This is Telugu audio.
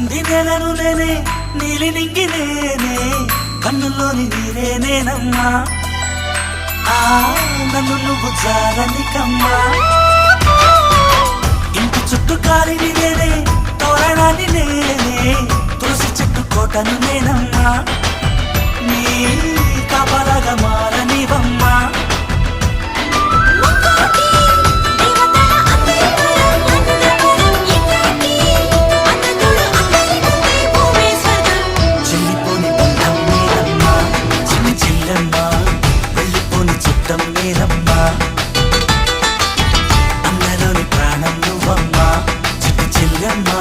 నింగి నెలను నేనే నీలి నింగి నేనే కన్నుల్లోని నీరే నేనమ్మా నన్ను నువ్వు జారనికమ్మా ఇంటి చుట్టూ కాలిని నేనే తోరణాన్ని నేనే తులసి చెట్టు కోటను నేనమ్మా నీ కాపలాగా మారనివమ్మా అన్నలోని ప్రాణం నువ్వమ్మా చిట్టి చెల్లెమ్మా